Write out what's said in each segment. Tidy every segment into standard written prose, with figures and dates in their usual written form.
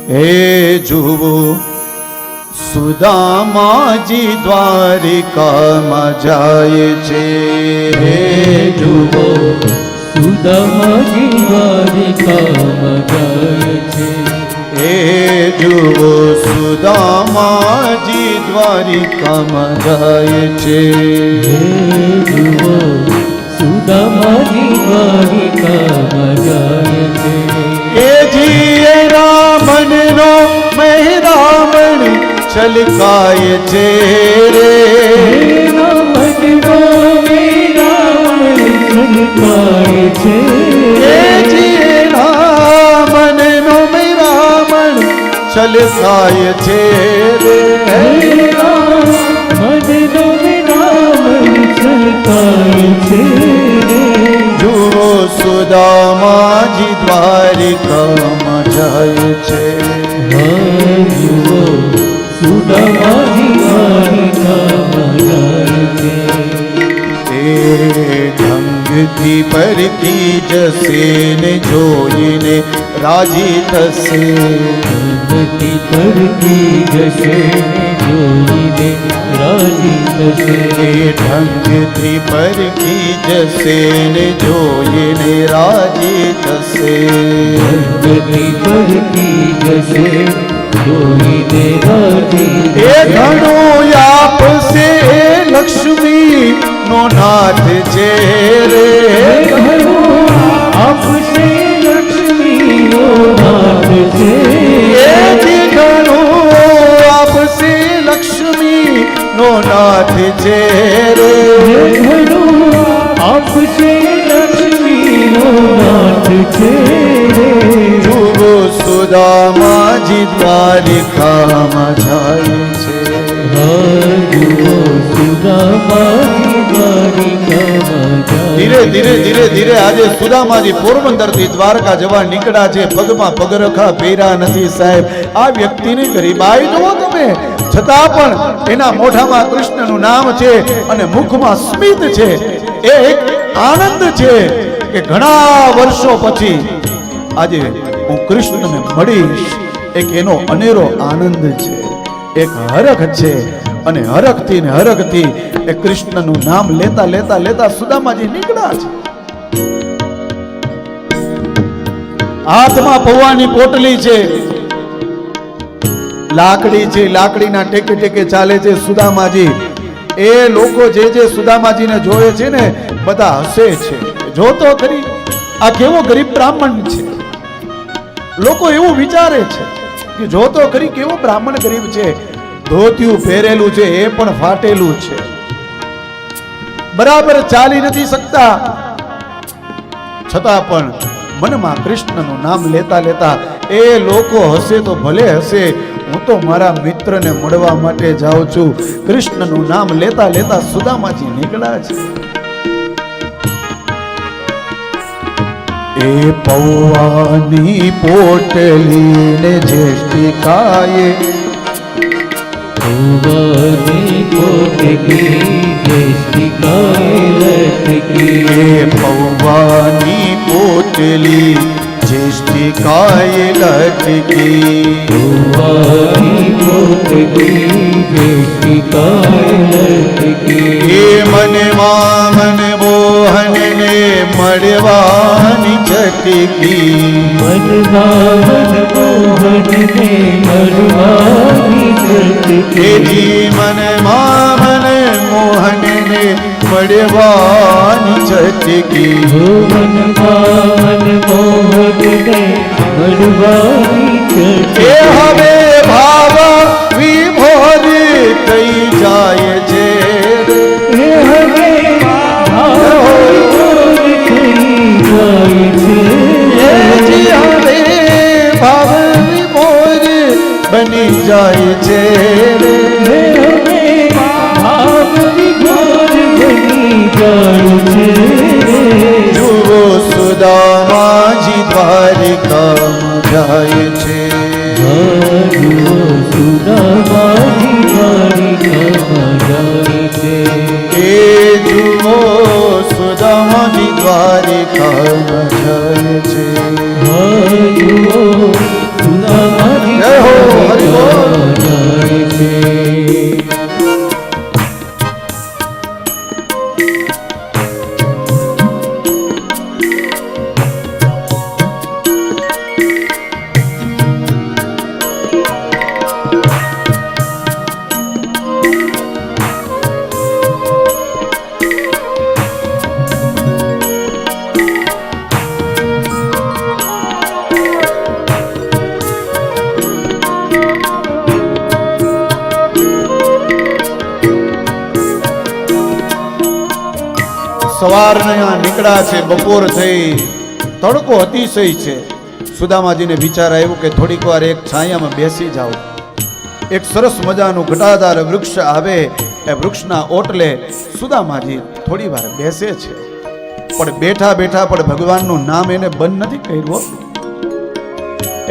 હે જુઓ સુદામાજી દ્વારિકામાં જાય છે. હે જુઓ સુદામાજી દ્વારિકામાં જાય છે. હે જુઓ સુદામાજી દ્વારિકામાં જાય છે. હે જુઓ સુદામાજી દ્વારિકામાં જાય છે. એ જીએ રામનો મહેરામણ છલકાય છે રે. રામનો મેરામણ છલકાય છે. એ જીએ રામનો મહેરામણ છલકાય છે રે. રામનો મેરામણ છલકાય છે. જુઓ સુદામાજી દ્વારિકામાં જાય છે. જુઓ સુદામાજી દ્વારિકામાં જાય છે. એ ઢંગથી પરકી જશે ને જોઈને રાજી થશે. ઢંગથી પરકી જશે જોઈને રાજી થશે. એ ઢંગથી પરકી જશે ને જોઈને રાજી થશે. ઢંગથી પરકી જશે જોઈને રાજી એ ઘણું આપશે લક્ષ્મી નો નાથ છે રે. આપશે લક્ષ્મીનો નાથ છે. એ ઘણું આપશે લક્ષ્મી નો નાથ છે રે. આપશે લક્ષ્મીનો નાથ છે. જુઓ સુદામાજી દ્વારિકામાં જાય છે. જુઓ સુદામાજી દ્વારિકામાં જાય. ધીરે ધીરે ધીરે ધીરે આજે સુદામાજી પોરબંદર થી દ્વારકા જવા નીકળ્યા છે. પગમાં પગરખા પહેર્યા નથી સાહેબ. આ વ્યક્તિની ગરીબાઈ જુઓ તમે, છતાં પણ એના મોઢામાં કૃષ્ણનું નામ છે અને મુખમાં સ્મિત છે. એ એક આનંદ છે કે ઘણા વર્ષો પછી આજે હું કૃષ્ણને મળીશ. એક એનો અનેરો આનંદ છે, એક હરખ છે. અને હરખથી ને હરખથી એ કૃષ્ણનું નામ લેતા લેતા લેતા સુદામાજી નીકળ્યા છે. હાથમાં પૌવાની પોટલી છે, લાકડી છે, લાકડીના ટેકે ટેકે ચાલે છે સુદામાજી. એ લોકો જે જે સુદામાજીને જોવે છે ને બધા હસે છે. જોતો ખરી આ કેવો ગરીબ બ્રાહ્મણ છે. લોકો એવું વિચારે છે કે જોતો ખરી કેવો બ્રાહ્મણ ગરીબ છે. ધોતિયું પહેરેલું છે એ પણ ફાટેલું છે, બરાબર ચાલી નથી શકતા, છતાં પણ મનમાં કૃષ્ણનું નામ લેતા લેતા એ લોકો હસે તો ભલે હસે, હું તો મારા મિત્રને મળવા માટે જાઉં છું. કૃષ્ણનું નામ લેતા લેતા સુદામાજી નીકળ્યા છે. એ પૌવાની પોટલી ને જેષ્ટિકાએ પૌવાની પોટલી જેષ્ટિકાએ લટકી. એ પૌવાની પોટલી જેષ્ટિકાએ લટકી. પૌવાની પોટલી જેષ્ટિકાએ લટકી. એ મને મન મોહનને મળવાની છટકી. મનમાં મોહનને મળવાની છટકી. મન મોહનને મળવાની છટકી. મનમાં મોહનને મળવાની છટકી. એ હવે ભાવ વિભોર થઈ જાય છે. એ હવે ભાવ થઈ જાય છે. હવે ભાવ વિભોર બની જાય છે. જુઓ સુદામાજી દ્વારિકામાં જાય છે. જુઓ સુદામાજી દ્વારિકામાં જાય છે. એ જુઓ સુદામાજી દ્વારિકામાં જાય છે. જુઓ સુદામાજી સવારના નીકળ્યા છે, બપોર થઈ, તડકો અતિશય છે. સુદામાજીને વિચાર આવ્યો કે થોડીક વાર એક છાયામાં બેસી જાઓ. એક સરસ મજાનું ઘટાદાર વૃક્ષ આવે, એ વૃક્ષના ઓટલે સુદામાજી થોડી વાર બેસે છે. પણ બેઠા બેઠા પણ ભગવાનનું નામ એને બંધ નથી કર્યું.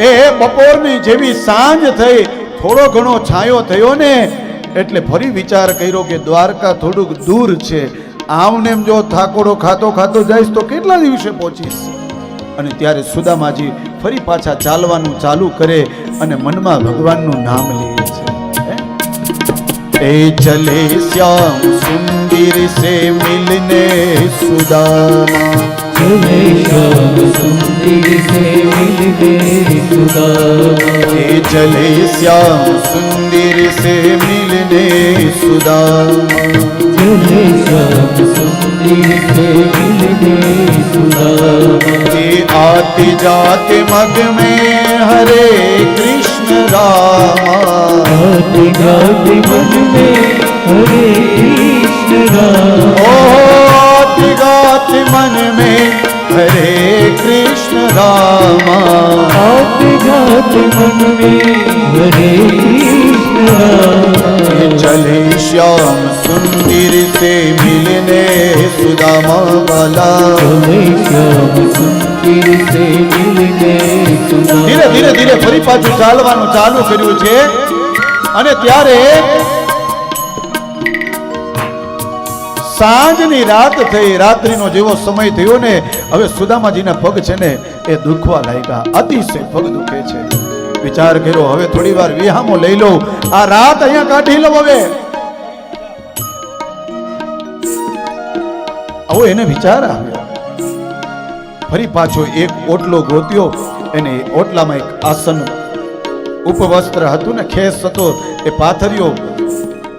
એ બપોરની જેવી સાંજ થઈ, થોડો ઘણો છાંયો થયો ને એટલે ફરી વિચાર કર્યો કે દ્વારકા થોડુંક દૂર છે, આમને એમ જો થાકોડો ખાતો ખાતો જઈશ તો કેટલા દિવસે પહોંચીશ. અને ત્યારે સુદામાજી ફરી પાછા ચાલવાનું ચાલુ કરે અને મનમાં ભગવાનનું નામ લે છે. એ ચલે શ્યામ સુંદર સે મિલને સુદામા, चले श्याम सुंदर से मिलने सुदामा, એ ચલે શ્યામ સુંદર સે મિલને સુદામા, चले श्याम सुंदर से मिलने सुदामा, એ आते जाते मग में हरे कृष्ण रामा, आते गाते मन में हरे कृष्ण राम, ओ आते गाते मन में हरे कृष्ण रामा, आते गाते मन में हरे कृष्ण राम, ये चले श्याम सुंदर से मिलने सुदामा वाला. चले श्याम सुंदर से मिलने सुदामा, ધીરે ધીરે ધીરે ફરી પાછું ચાલવાનું ચાલુ કર્યું છે. અને ત્યારે સાંજની રાત થઈ, રાત્રિનો જેવો સમય થયો ને, હવે સુદામાજીના પગ છે ને એ દુખવા લાગ્યા, અતિશય પગ દુખે છે. વિચાર કર્યો હવે થોડી વાર વિહામો લઈ લઉં, આ રાત અહીંયા કાઢી લઉં. હવે આવો એને વિચાર આવ્યો. ફરી પાછો એક ઓટલો ગોત્યો, એને ઓટલામાં એક આસન ઉપવસ્ત્ર હતું ને ખેસ હતો, એ પાથર્યો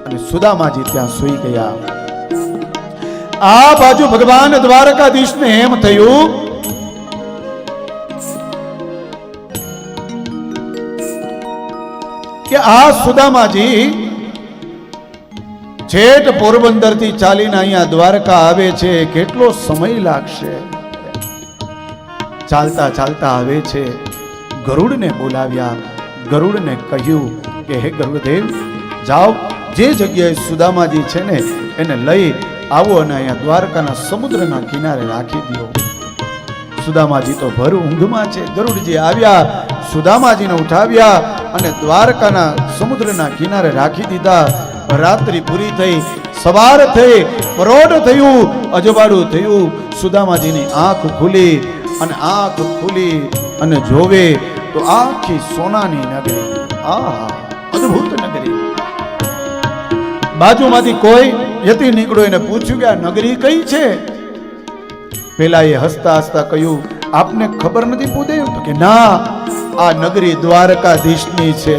અને સુદામાજી ત્યાં સૂઈ ગયા. આ બાજુ ભગવાન દ્વારકાધીશને એમ થયું કે આ સુદામાજી છેટ પોરબંદર થી ચાલીને અહીંયા દ્વારકા આવે છે, કેટલો સમય લાગશે. ચાલતા ચાલતા આવે છે, ગરુડને બોલાવ્યા. ગરુડને કહ્યું કે હે ગરુડદેવ, જાઓ જે જગ્યાએ સુદામાજી છે ને એને લઈ આવો અને અહીંયા દ્વારકાના સમુદ્રના કિનારે રાખી દો. સુદામાજી તો ભર ઊંઘમાં છે. ગરુડજી આવ્યા, સુદામાજીને ઉઠાવ્યા અને દ્વારકાના સમુદ્રના કિનારે રાખી દીધા. રાત્રિ પૂરી થઈ, સવાર થઈ, પરોઢ થયું, અજવાળું થયું. સુદામાજીની આંખ ખુલી અને આંખ ખુલી અને જોવે તો આખી સોનાની નગરી, આહા અદ્ભુત નગરી. બાજુમાંથી કોઈ યતિ નીકળ્યો, એને પૂછ્યું કે આ નગરી કઈ છે? પેલા એ હસતા હસતા કહ્યું, આપને ખબર નથી પૂછ્યું? તો કે ના, આ નગરી દ્વારકાધીશની છે,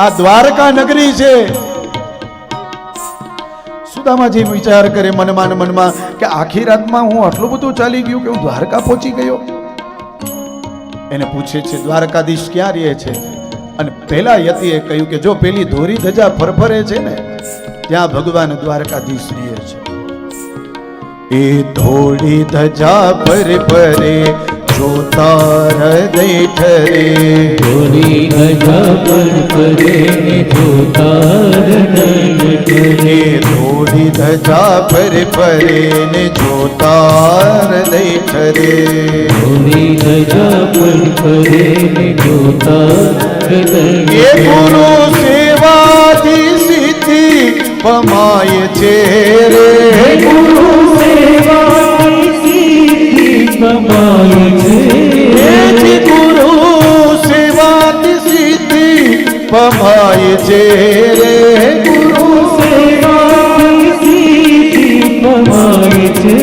આ દ્વારકા નગરી છે. સુદામાજી વિચાર કરે મનમાં મનમાં કે આખી રાતમાં હું આટલું બધું ચાલી ગયું કે હું દ્વારકા પહોંચી ગયો. એને પૂછે છે દ્વારકાધીશ ક્યાં રહે છે? અને પેલા યતિએ કહ્યું કે જો પેલી ધોરી ધજા ફરફરે છે ને ત્યાં ભગવાન દ્વારકાધીશ રહે છે. એ ધોળી ધજા ફરફરે જોતા હૃદય ઠરે, ધોળી ધજા ફરફરે જોતા હૃદય ઠરે, ધોળી ધજા ફરફરે ને જોતા હૃદય ઠરે, ધોળી ધજા ફરફરે જોતા હૃદય એ ગુરુ સેવાથી સિદ્ધિ પમાય છે રે, ગુરુ સેવાથી સિદ્ધિ પમાય છે, ગુરુ સેવાથી સિદ્ધિ પમાય છે રે, ગુરુ સેવાથી સિદ્ધિ પમાય છે.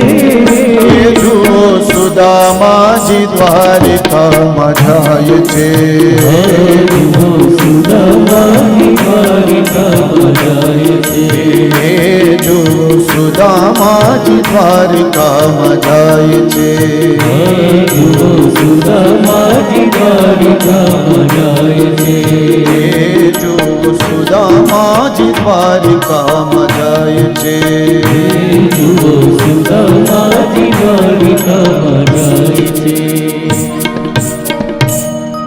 એ જુઓ સુદામાજી દ્વારિકામાં જાય છે, સુદામાજી દ્વારિકામાં જાય છે, એ જુઓ સુદામાજી દ્વારિકામાં જાય છે, સુદામાજી દ્વારિકામાં જાય છે, એ જુઓ સુદામાજી દ્વારિકામાં જાય છે, સુદામાજી દ્વારિકામાં